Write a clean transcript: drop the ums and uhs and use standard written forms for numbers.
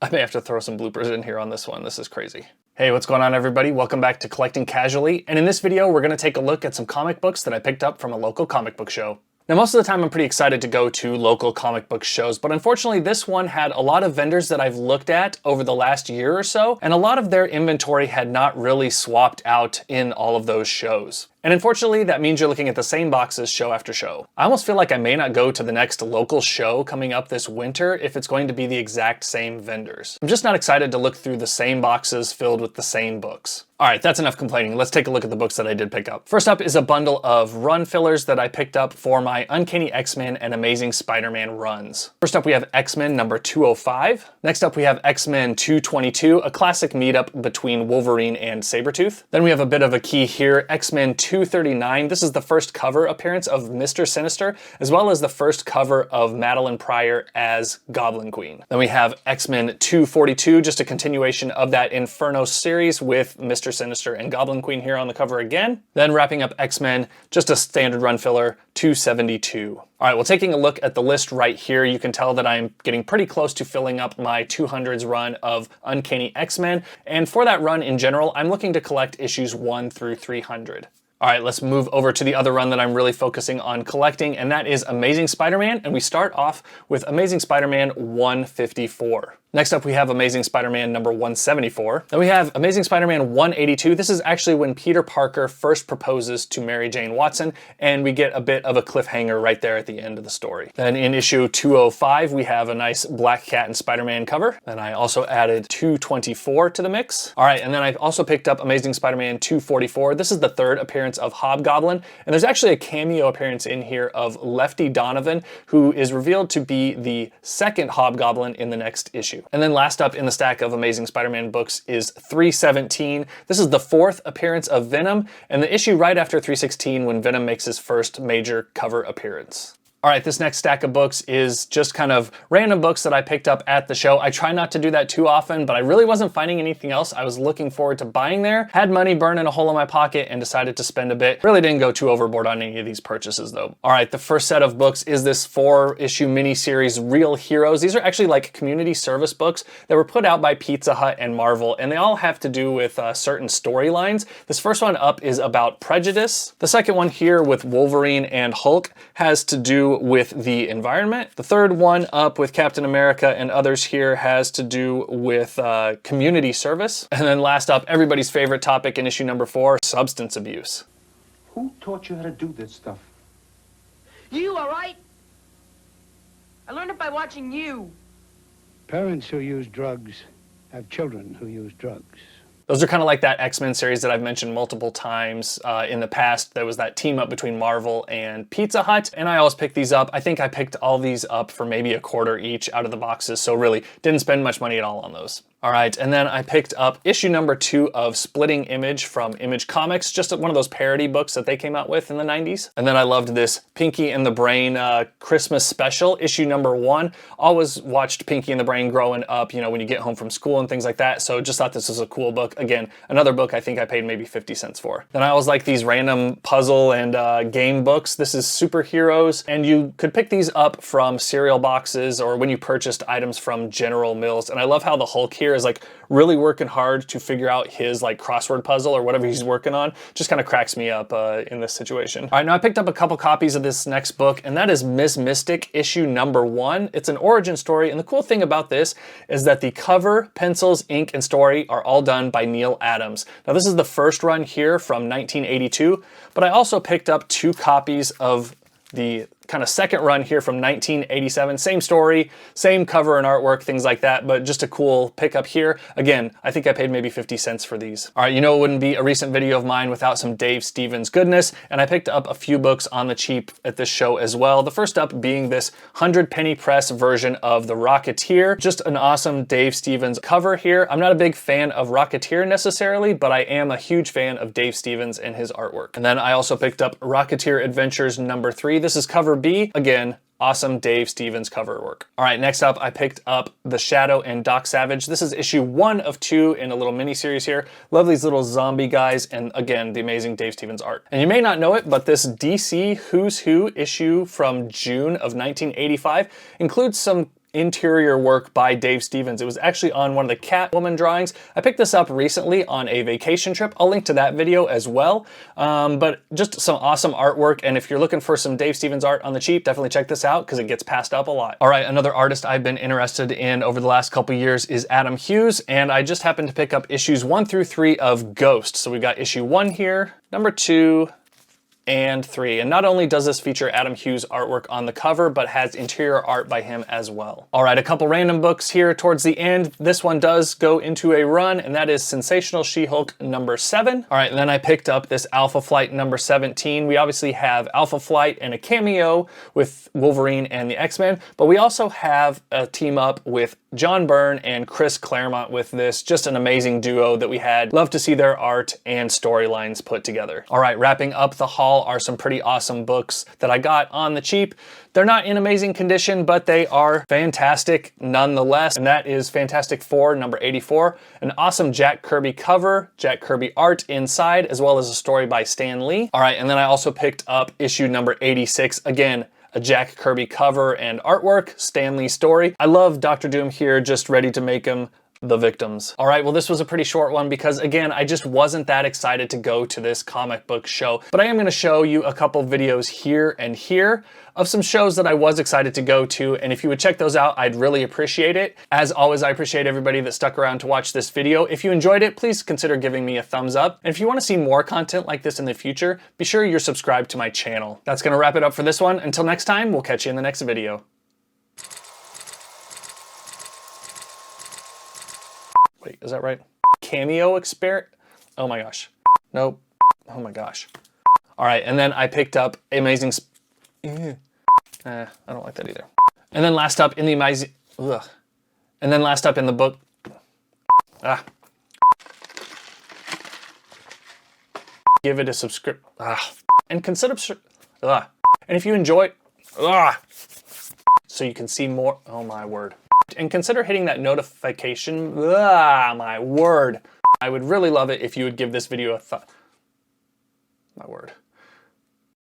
I may have to throw some bloopers in here on this one. This is crazy. Hey, what's going on everybody? Welcome back to Collecting Casually. And in this video, we're gonna take a look at some comic books that I picked up from a local comic book show. Now, most of the time I'm pretty excited to go to local comic book shows, but unfortunately this one had a lot of vendors that I've looked at over the last year or so, and a lot of their inventory had not really swapped out in all of those shows. And unfortunately, that means you're looking at the same boxes show after show. I almost feel like I may not go to the next local show coming up this winter if it's going to be the exact same vendors. I'm just not excited to look through the same boxes filled with the same books. All right, that's enough complaining. Let's take a look at the books that I did pick up. First up is a bundle of run fillers that I picked up for my Uncanny X-Men and Amazing Spider-Man runs. First up, we have X-Men number 205. Next up, we have X-Men 222, a classic meetup between Wolverine and Sabretooth. Then we have a bit of a key here, X-Men 239. This is the first cover appearance of Mr. Sinister, as well as the first cover of Madeline Pryor as Goblin Queen. Then we have X-Men 242, just a continuation of that Inferno series with Mr. Sinister and Goblin Queen here on the cover again. Then wrapping up X-Men, just a standard run filler, 272. All right, well, taking a look at the list right here, you can tell that I'm getting pretty close to filling up my 200s run of Uncanny X-Men. And for that run in general, I'm looking to collect issues 1 through 300. All right, let's move over to the other run that I'm really focusing on collecting, and that is Amazing Spider-Man, and we start off with Amazing Spider-Man 154. Next up, we have Amazing Spider-Man number 174. Then we have Amazing Spider-Man 182. This is actually when Peter Parker first proposes to Mary Jane Watson, and we get a bit of a cliffhanger right there at the end of the story. Then in issue 205, we have a nice Black Cat and Spider-Man cover. Then I also added 224 to the mix. All right, and then I also picked up Amazing Spider-Man 244. This is the third appearance of Hobgoblin, and there's actually a cameo appearance in here of Lefty Donovan, who is revealed to be the second Hobgoblin in the next issue. And then last up in the stack of Amazing Spider-Man books is 317. This is the fourth appearance of Venom, and the issue right after 316 when Venom makes his first major cover appearance. All right, this next stack of books is just kind of random books that I picked up at the show. I try not to do that too often, but I really wasn't finding anything else I was looking forward to buying there. Had money burning a hole in my pocket and decided to spend a bit. Really didn't go too overboard on any of these purchases though. All right, the first set of books is this 4-issue miniseries, Real Heroes. These are actually like community service books that were put out by Pizza Hut and Marvel, and they all have to do with certain storylines. This first one up is about prejudice. The second one here with Wolverine and Hulk has to do with the environment. The third one up with Captain America and others here has to do with community service. And then last up, everybody's favorite topic in issue number 4, substance abuse. Who taught you how to do this stuff? You, all right? I learned it by watching you. Parents who use drugs have children who use drugs. Those are kind of like that X-Men series that I've mentioned multiple times in the past. There was that team up between Marvel and Pizza Hut, and I always pick these up. I think I picked all these up for maybe a quarter each out of the boxes, so really didn't spend much money at all on those. All right, and then I picked up issue number 2 of Splitting Image from Image Comics, just one of those parody books that they came out with in the 90s. And then I loved this Pinky and the Brain Christmas special, issue number 1. Always watched Pinky and the Brain growing up, you know, when you get home from school and things like that, so just thought this was a cool book. Again, another book I think I paid maybe 50 cents for. Then I always like these random puzzle and game books. This is Superheroes, and you could pick these up from cereal boxes or when you purchased items from General Mills. And I love how the Hulk here is like really working hard to figure out his like crossword puzzle or whatever he's working on. Just kind of cracks me up in this situation. All right, now I picked up a couple copies of this next book, and that is Miss Mystic issue number 1. It's an origin story, and the cool thing about this is that the cover, pencils, ink, and story are all done by Neil Adams. Now this is the first run here from 1982, but I also picked up 2 copies of the kind of second run here from 1987. Same story, same cover and artwork, things like that, but just a cool pickup here. Again, I think I paid maybe 50 cents for these. All right, you know it wouldn't be a recent video of mine without some Dave Stevens goodness, and I picked up a few books on the cheap at this show as well. The first up being this 100-penny press version of The Rocketeer. Just an awesome Dave Stevens cover here. I'm not a big fan of Rocketeer necessarily, but I am a huge fan of Dave Stevens and his artwork. And then I also picked up Rocketeer Adventures number 3. This is cover B. Again, awesome Dave Stevens cover work. All right, next up, I picked up The Shadow and Doc Savage. This is issue 1 of 2 in a little mini series here. Love these little zombie guys, and again, the amazing Dave Stevens art. And you may not know it, but this DC Who's Who issue from June of 1985 includes some interior work by Dave Stevens. It was actually on one of the Catwoman drawings. I picked this up recently on a vacation trip. I'll link to that video as well. But just some awesome artwork, and if you're looking for some Dave Stevens art on the cheap, definitely check this out because it gets passed up a lot. All right, another artist I've been interested in over the last couple years is Adam Hughes, and I just happened to pick up issues 1 through 3 of Ghost. So we've got issue 1 here, number 2, and 3. And not only does this feature Adam Hughes artwork on the cover, but has interior art by him as well. All right, a couple random books here towards the end. This one does go into a run, and that is Sensational She-Hulk number 7. All right, and then I picked up this Alpha Flight number 17. We obviously have Alpha Flight and a cameo with Wolverine and the X-Men, but we also have a team up with John Byrne and Chris Claremont with this. Just an amazing duo that we had. Love to see their art and storylines put together. All right, wrapping up the haul are some pretty awesome books that I got on the cheap. They're not in amazing condition, but they are fantastic nonetheless. And that is Fantastic Four number 84, an awesome Jack Kirby cover, Jack Kirby art inside, as well as a story by Stan Lee. All right, and then I also picked up issue number 86, again, a Jack Kirby cover and artwork, Stan Lee story. I love Dr. Doom here, just ready to make him the victims. All right, well, this was a pretty short one because, again, I just wasn't that excited to go to this comic book show. But I am going to show you a couple videos here and here of some shows that I was excited to go to, and if you would check those out, I'd really appreciate it. As always, I appreciate everybody that stuck around to watch this video. If you enjoyed it, please consider giving me a thumbs up. And if you want to see more content like this in the future, be sure you're subscribed to my channel. That's going to wrap it up for this one. Until next time, we'll catch you in the next video. Wait, is that right? Cameo experiment? Oh my gosh. Nope. Oh my gosh. All right, and then I picked up Amazing... I don't like that either. And then last up in the amazing... Ugh. And then last up in the book... Give it a subscription... And consider... And if you enjoy... So you can see more... Oh my word. And consider hitting that notification... my word. I would really love it if you would give this video a my word.